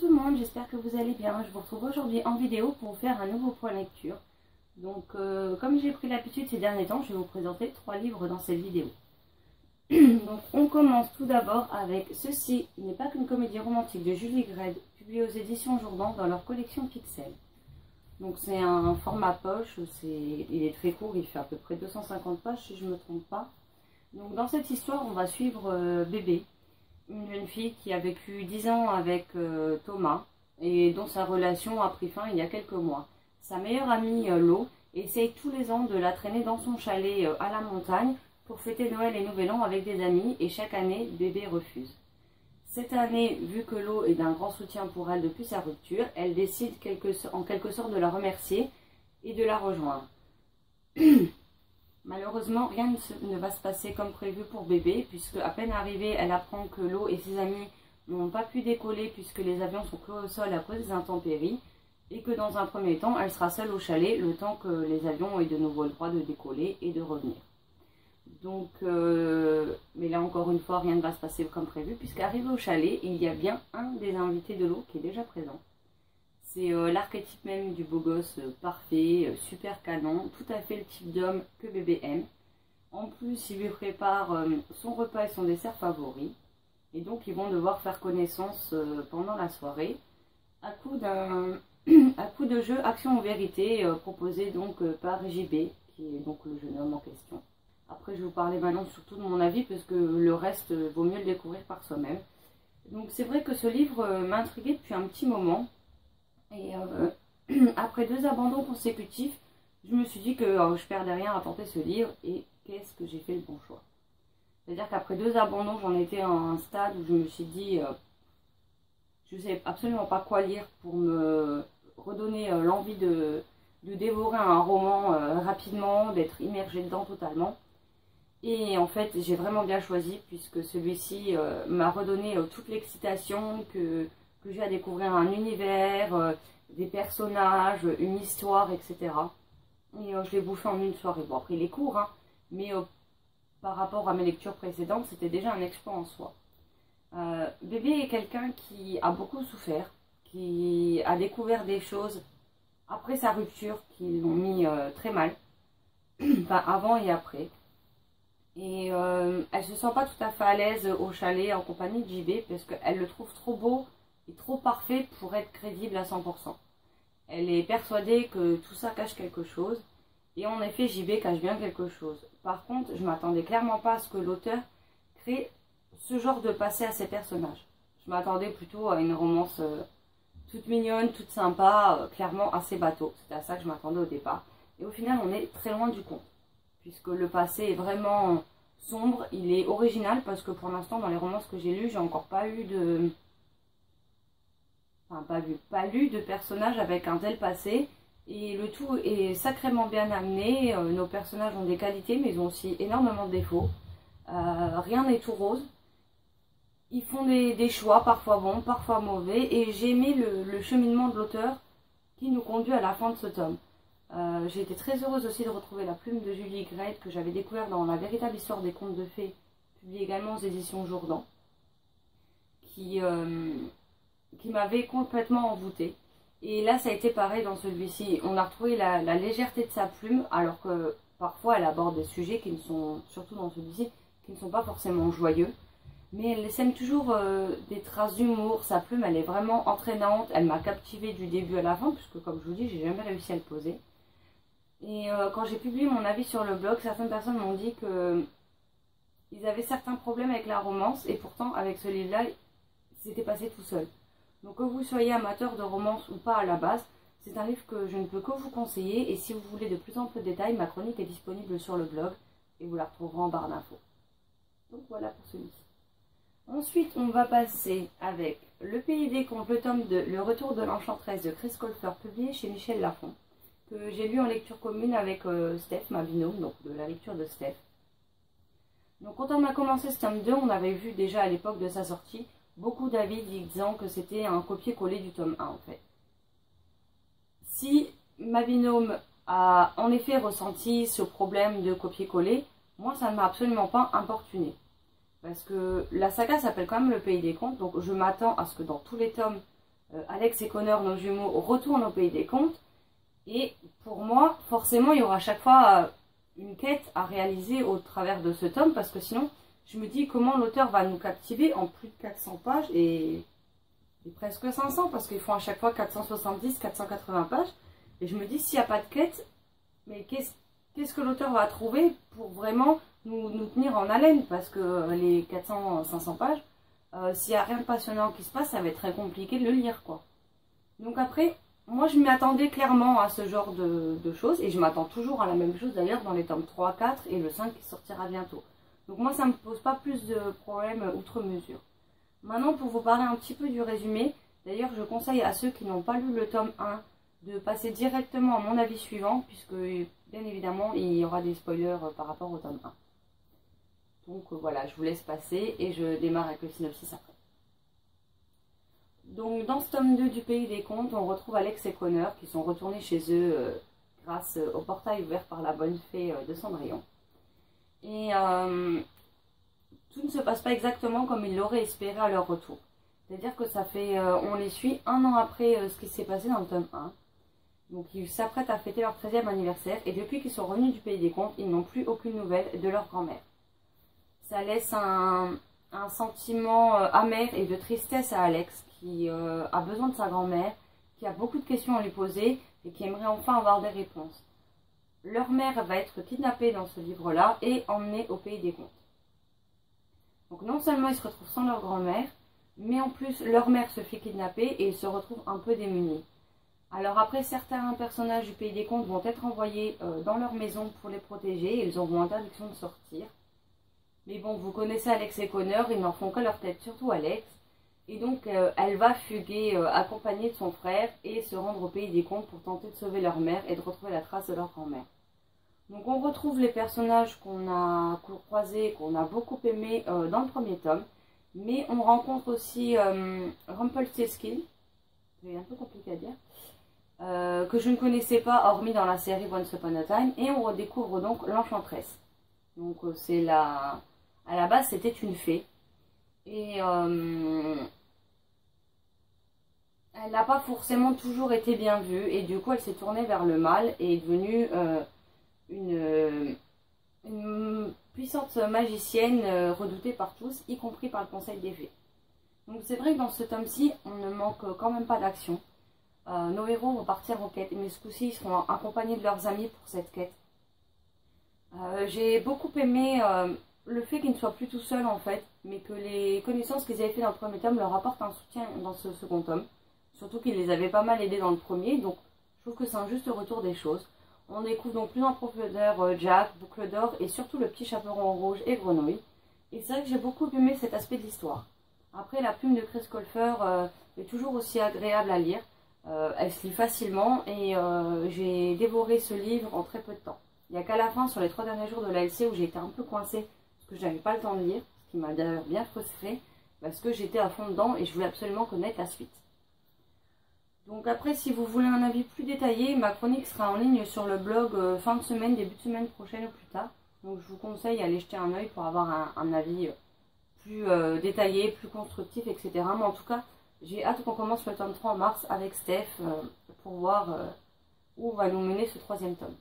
tout le monde, j'espère que vous allez bien. Je vous retrouve aujourd'hui en vidéo pour vous faire un nouveau point lecture. Donc comme j'ai pris l'habitude ces derniers temps, je vais vous présenter 3 livres dans cette vidéo. Donc on commence tout d'abord avec Ceci n'est pas qu'une comédie romantique de Julie Gredd, publiée aux éditions Jourdan dans leur collection Pixel. Donc c'est un format poche, il est très court, il fait à peu près 250 pages si je ne me trompe pas. Donc dans cette histoire, on va suivre Bébé, une jeune fille qui a vécu 10 ans avec Thomas et dont sa relation a pris fin il y a quelques mois. Sa meilleure amie Lo essaye tous les ans de la traîner dans son chalet à la montagne pour fêter Noël et Nouvel An avec des amis, et chaque année, Bébé refuse. Cette année, vu que Lo est d'un grand soutien pour elle depuis sa rupture, elle décide en quelque sorte de la remercier et de la rejoindre. Malheureusement, rien ne va se passer comme prévu pour Bébé, puisque à peine arrivée, elle apprend que Lo et ses amis n'ont pas pu décoller puisque les avions sont cloués au sol à cause des intempéries, et que dans un premier temps, elle sera seule au chalet le temps que les avions aient de nouveau le droit de décoller et de revenir. Donc, mais là encore une fois, rien ne va se passer comme prévu, puisqu'arrivé au chalet, il y a bien un des invités de Lo qui est déjà présent. C'est l'archétype même du beau gosse parfait, super canon, tout à fait le type d'homme que Bébé aime. En plus, il lui prépare son repas et son dessert favori. Et donc, ils vont devoir faire connaissance pendant la soirée, à coup de jeu action ou vérité proposé donc par JB, qui est donc le jeune homme en question. Après, je vais vous parler maintenant surtout de mon avis, parce que le reste, vaut mieux le découvrir par soi-même. Donc, c'est vrai que ce livre m'intriguait depuis un petit moment. Et après 2 abandons consécutifs, je me suis dit que je perdais rien à tenter ce livre, et qu'est-ce que j'ai fait le bon choix. C'est-à-dire qu'après 2 abandons, j'en étais à un stade où je me suis dit, je ne sais absolument pas quoi lire pour me redonner l'envie de dévorer un roman rapidement, d'être immergée dedans totalement. Et en fait, j'ai vraiment bien choisi, puisque celui-ci m'a redonné toute l'excitation que j'ai à découvrir un univers, des personnages, une histoire, etc. Et je l'ai bouffé en une soirée. Bon, après il est court, hein, mais par rapport à mes lectures précédentes, c'était déjà un exploit en soi. Bébé est quelqu'un qui a beaucoup souffert, qui a découvert des choses après sa rupture qui l'ont mis très mal, enfin avant et après. Et elle se sent pas tout à fait à l'aise au chalet en compagnie de JB, parce qu'elle le trouve trop beau et trop parfait pour être crédible à 100%. Elle est persuadée que tout ça cache quelque chose, et en effet JB cache bien quelque chose. Par contre, je m'attendais clairement pas à ce que l'auteur crée ce genre de passé à ses personnages. Je m'attendais plutôt à une romance toute mignonne, toute sympa, clairement assez bateau. C'était à ça que je m'attendais au départ. Et au final, on est très loin du compte, puisque le passé est vraiment sombre. Il est original, parce que pour l'instant, dans les romances que j'ai lues, j'ai encore pas eu de... Enfin, pas lu de personnages avec un tel passé. Et le tout est sacrément bien amené. Nos personnages ont des qualités, mais ils ont aussi énormément de défauts. Rien n'est tout rose. Ils font des choix, parfois bons, parfois mauvais. Et j'ai aimé le cheminement de l'auteur qui nous conduit à la fin de ce tome. J'ai été très heureuse aussi de retrouver la plume de Julie Gredd, que j'avais découvert dans La véritable histoire des contes de fées, publiée également aux éditions Jourdan, qui m'avait complètement envoûtée. Et là, ça a été pareil dans celui-ci. On a retrouvé la légèreté de sa plume, alors que parfois elle aborde des sujets qui ne sont, surtout dans celui-ci, qui ne sont pas forcément joyeux. Mais elle sème toujours des traces d'humour. Sa plume, elle est vraiment entraînante. Elle m'a captivée du début à la fin, puisque comme je vous dis, j'ai jamais réussi à le poser. Et quand j'ai publié mon avis sur le blog, certaines personnes m'ont dit que ils avaient certains problèmes avec la romance, et pourtant avec ce livre-là, c'était passé tout seul. Donc que vous soyez amateur de romance ou pas à la base, c'est un livre que je ne peux que vous conseiller, et si vous voulez de plus amples détails, ma chronique est disponible sur le blog, et vous la retrouverez en barre d'infos. Donc voilà pour celui-ci. Ensuite, on va passer avec Le Pays des Contes, le tome 2, Le Retour de l'Enchanteresse de Chris Colfer, publié chez Michel Lafon, que j'ai lu en lecture commune avec Steph, ma binôme, donc de la lecture de Steph. Donc quand on a commencé ce tome 2, on avait vu déjà à l'époque de sa sortie beaucoup d'avis disant que c'était un copier-coller du tome 1 en fait. Si ma binôme a en effet ressenti ce problème de copier-coller, moi ça ne m'a absolument pas importuné. Parce que la saga s'appelle quand même Le Pays des Contes, donc je m'attends à ce que dans tous les tomes, Alex et Connor, nos jumeaux, retournent au pays des contes. Et pour moi, forcément, il y aura à chaque fois une quête à réaliser au travers de ce tome, parce que sinon, je me dis comment l'auteur va nous captiver en plus de 400 pages et presque 500, parce qu'ils font à chaque fois 470, 480 pages. Et je me dis, s'il n'y a pas de quête, mais qu'est-ce que l'auteur va trouver pour vraiment nous tenir en haleine, parce que les 400, 500 pages, s'il n'y a rien de passionnant qui se passe, ça va être très compliqué de le lire, quoi. Donc après, moi je m'y attendais clairement à ce genre de choses, et je m'attends toujours à la même chose d'ailleurs dans les tomes 3, 4 et le 5 qui sortira bientôt. Donc moi ça ne me pose pas plus de problèmes outre mesure. Maintenant, pour vous parler un petit peu du résumé, d'ailleurs je conseille à ceux qui n'ont pas lu le tome 1 de passer directement à mon avis suivant, puisque bien évidemment il y aura des spoilers par rapport au tome 1. Donc voilà, je vous laisse passer et je démarre avec le synopsis après. Donc dans ce tome 2 du Pays des Contes, on retrouve Alex et Connor qui sont retournés chez eux grâce au portail ouvert par la bonne fée de Cendrillon. Et tout ne se passe pas exactement comme ils l'auraient espéré à leur retour. C'est-à-dire que ça fait, on les suit un an après ce qui s'est passé dans le tome 1. Donc ils s'apprêtent à fêter leur 13e anniversaire et depuis qu'ils sont revenus du Pays des Contes, ils n'ont plus aucune nouvelle de leur grand-mère. Ça laisse un sentiment amer et de tristesse à Alex qui a besoin de sa grand-mère, qui a beaucoup de questions à lui poser et qui aimerait enfin avoir des réponses. Leur mère va être kidnappée dans ce livre-là et emmenée au Pays des Contes. Donc non seulement ils se retrouvent sans leur grand-mère, mais en plus leur mère se fait kidnapper et ils se retrouvent un peu démunis. Alors après, certains personnages du Pays des Contes vont être envoyés dans leur maison pour les protéger et ils auront interdiction de sortir. Mais bon, vous connaissez Alex et Connor, ils n'en font que leur tête, surtout Alex. Et donc elle va fuguer accompagnée de son frère et se rendre au Pays des Contes pour tenter de sauver leur mère et de retrouver la trace de leur grand-mère. Donc on retrouve les personnages qu'on a croisés, qu'on a beaucoup aimés dans le premier tome. Mais on rencontre aussi Rumpelstiltskin, c'est un peu compliqué à dire, que je ne connaissais pas hormis dans la série Once Upon a Time. Et on redécouvre donc l'Enchantresse. Donc c'est la... À la base c'était une fée. Et elle n'a pas forcément toujours été bien vue. Et du coup elle s'est tournée vers le mal et est devenue une puissante magicienne redoutée par tous, y compris par le Conseil des Fées. Donc c'est vrai que dans ce tome-ci, on ne manque quand même pas d'action. Nos héros vont partir en quête, mais ce coup-ci, ils seront accompagnés de leurs amis pour cette quête. J'ai beaucoup aimé le fait qu'ils ne soient plus tout seuls en fait, mais que les connaissances qu'ils avaient fait dans le premier tome leur apportent un soutien dans ce second tome. Surtout qu'ils les avaient pas mal aidés dans le premier, donc je trouve que c'est un juste retour des choses. On découvre donc plus en profondeur Jack, Boucle d'Or et surtout le petit chaperon rouge et Grenouille. Et c'est vrai que j'ai beaucoup aimé cet aspect de l'histoire. Après, la plume de Chris Colfer est toujours aussi agréable à lire. Elle se lit facilement et j'ai dévoré ce livre en très peu de temps. Il n'y a qu'à la fin, sur les 3 derniers jours de l'ALC, où j'ai été un peu coincée parce que je n'avais pas le temps de lire, ce qui m'a d'ailleurs bien frustrée parce que j'étais à fond dedans et je voulais absolument connaître la suite. Donc après, si vous voulez un avis plus détaillé, ma chronique sera en ligne sur le blog fin de semaine, début de semaine prochaine ou plus tard. Donc je vous conseille d'aller jeter un œil pour avoir un avis plus détaillé, plus constructif, etc. Mais en tout cas, j'ai hâte qu'on commence le tome 3 en mars avec Steph pour voir où va nous mener ce 3e tome.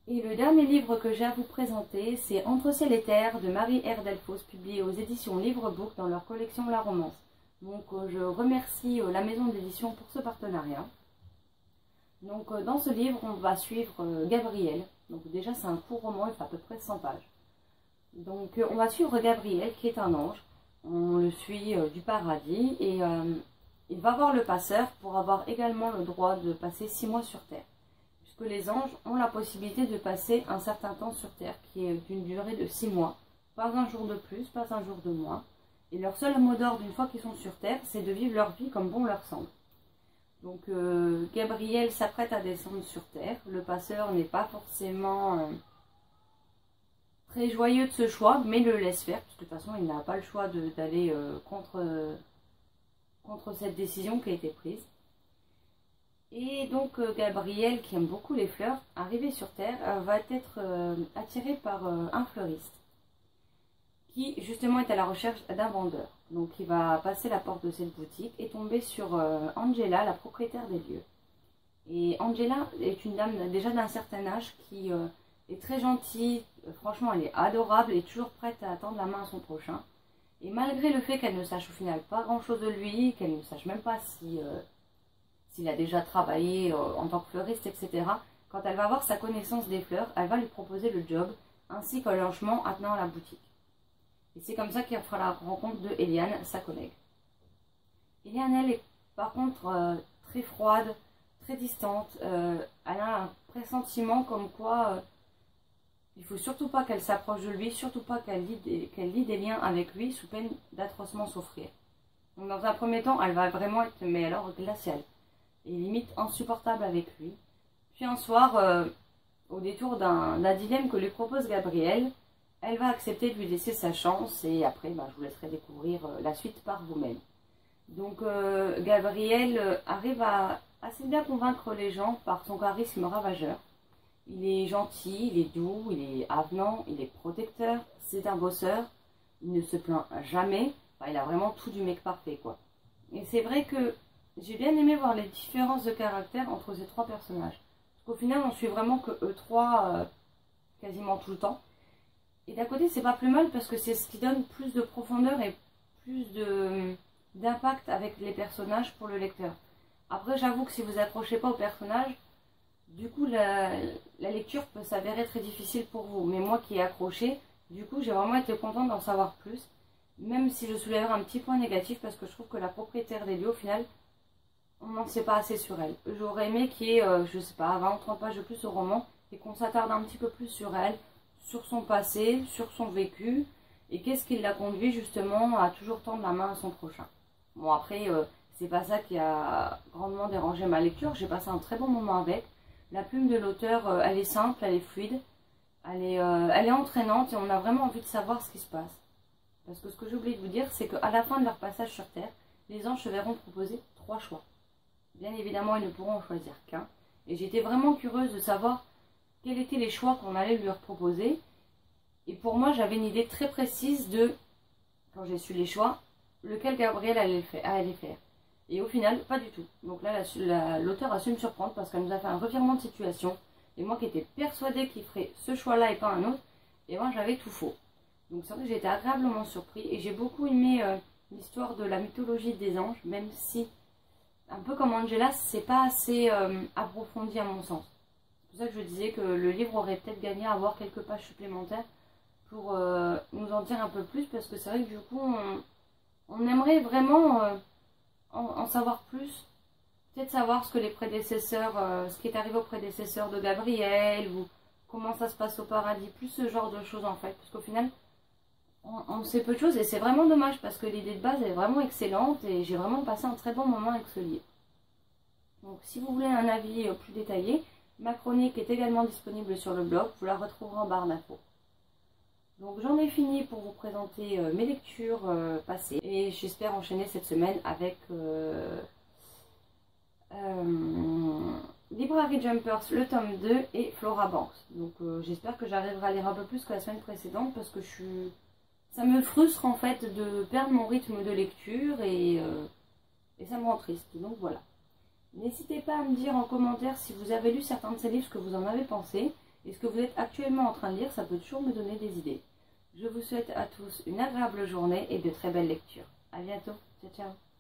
Et le dernier livre que j'ai à vous présenter, c'est Entre ciel et terre de Marie R. Delfos, publié aux éditions Livre Book dans leur collection La Romance. Donc je remercie la maison d'édition pour ce partenariat. Donc dans ce livre, on va suivre Gabriel. Donc déjà c'est un court roman, il fait à peu près 100 pages. Donc on va suivre Gabriel qui est un ange. On le suit du paradis et il va voir le passeur pour avoir également le droit de passer 6 mois sur Terre. Puisque les anges ont la possibilité de passer un certain temps sur Terre qui est d'une durée de 6 mois. Pas un jour de plus, pas un jour de moins. Et leur seul mot d'ordre une fois qu'ils sont sur Terre, c'est de vivre leur vie comme bon leur semble. Donc Gabriel s'apprête à descendre sur Terre. Le passeur n'est pas forcément très joyeux de ce choix, mais le laisse faire. Parce que de toute façon, il n'a pas le choix d'aller contre cette décision qui a été prise. Et donc Gabriel, qui aime beaucoup les fleurs, arrivé sur Terre, va être attiré par un fleuriste, qui justement est à la recherche d'un vendeur. Donc il va passer la porte de cette boutique et tomber sur Angela, la propriétaire des lieux. Et Angela est une dame déjà d'un certain âge qui est très gentille, franchement elle est adorable et toujours prête à tendre la main à son prochain. Et malgré le fait qu'elle ne sache au final pas grand chose de lui, qu'elle ne sache même pas si, s'il a déjà travaillé en tant que fleuriste, etc. Quand elle va avoir sa connaissance des fleurs, elle va lui proposer le job ainsi qu'un logement attenant à la boutique. Et c'est comme ça qu'il fera la rencontre de Eliane, sa collègue. Eliane, elle est par contre très froide, très distante. Elle a un pressentiment comme quoi il ne faut surtout pas qu'elle s'approche de lui, surtout pas qu'elle lie des liens avec lui sous peine d'atrocement souffrir. Donc dans un premier temps, elle va vraiment être, mais alors glaciale, et limite insupportable avec lui. Puis un soir, au détour d'un dilemme que lui propose Gabriel, elle va accepter de lui laisser sa chance et après, je vous laisserai découvrir la suite par vous-même. Donc Gabriel arrive à assez bien convaincre les gens par son charisme ravageur. Il est gentil, il est doux, il est avenant, il est protecteur, c'est un bosseur, il ne se plaint jamais, il a vraiment tout du mec parfait quoi. Et c'est vrai que j'ai bien aimé voir les différences de caractère entre ces trois personnages. Parce qu'au final on suit vraiment que eux trois quasiment tout le temps. Et d'un côté c'est pas plus mal parce que c'est ce qui donne plus de profondeur et plus d'impact avec les personnages pour le lecteur. Après j'avoue que si vous accrochez pas aux personnages, du coup la lecture peut s'avérer très difficile pour vous. Mais moi qui ai accroché, du coup j'ai vraiment été contente d'en savoir plus. Même si je soulèverai un petit point négatif parce que je trouve que la propriétaire des lieux au final, on n'en sait pas assez sur elle. J'aurais aimé qu'il y ait, je sais pas, 20 ou 30 pages de plus au roman et qu'on s'attarde un petit peu plus sur elle, sur son passé, sur son vécu et qu'est-ce qui l'a conduit justement à toujours tendre la main à son prochain. Bon après, c'est pas ça qui a grandement dérangé ma lecture, j'ai passé un très bon moment avec. La plume de l'auteur, elle est simple, elle est fluide, elle est entraînante et on a vraiment envie de savoir ce qui se passe. Parce que ce que j'ai oublié de vous dire, c'est qu'à la fin de leur passage sur Terre, les anges se verront proposer 3 choix. Bien évidemment, ils ne pourront en choisir qu'un. Et j'étais vraiment curieuse de savoir quels étaient les choix qu'on allait leur proposer. Et pour moi, j'avais une idée très précise de, quand j'ai su les choix, lequel Gabriel allait faire. Et au final, pas du tout. Donc là, l'auteur a su me surprendre parce qu'elle nous a fait un revirement de situation. Et moi qui étais persuadée qu'il ferait ce choix-là et pas un autre, et moi j'avais tout faux. Donc c'est vrai que j'ai été agréablement surpris et j'ai beaucoup aimé l'histoire de la mythologie des anges, même si, un peu comme Angela, c'est pas assez approfondi à mon sens. C'est pour ça que je disais que le livre aurait peut-être gagné à avoir quelques pages supplémentaires pour nous en dire un peu plus, parce que c'est vrai que du coup, on aimerait vraiment en savoir plus. Peut-être savoir ce que les prédécesseurs, ce qui est arrivé aux prédécesseurs de Gabriel, ou comment ça se passe au paradis, plus ce genre de choses en fait, parce qu'au final, on sait peu de choses et c'est vraiment dommage parce que l'idée de base est vraiment excellente et j'ai vraiment passé un très bon moment avec ce livre. Donc si vous voulez un avis plus détaillé, ma chronique est également disponible sur le blog, vous la retrouverez en barre d'infos. Donc j'en ai fini pour vous présenter mes lectures passées et j'espère enchaîner cette semaine avec Library Jumpers, le tome 2 et Flora Banks. Donc j'espère que j'arriverai à lire un peu plus que la semaine précédente parce que ça me frustre en fait de perdre mon rythme de lecture et ça me rend triste. Donc voilà. N'hésitez pas à me dire en commentaire si vous avez lu certains de ces livres, ce que vous en avez pensé et ce que vous êtes actuellement en train de lire, ça peut toujours me donner des idées. Je vous souhaite à tous une agréable journée et de très belles lectures. A bientôt. Ciao ciao.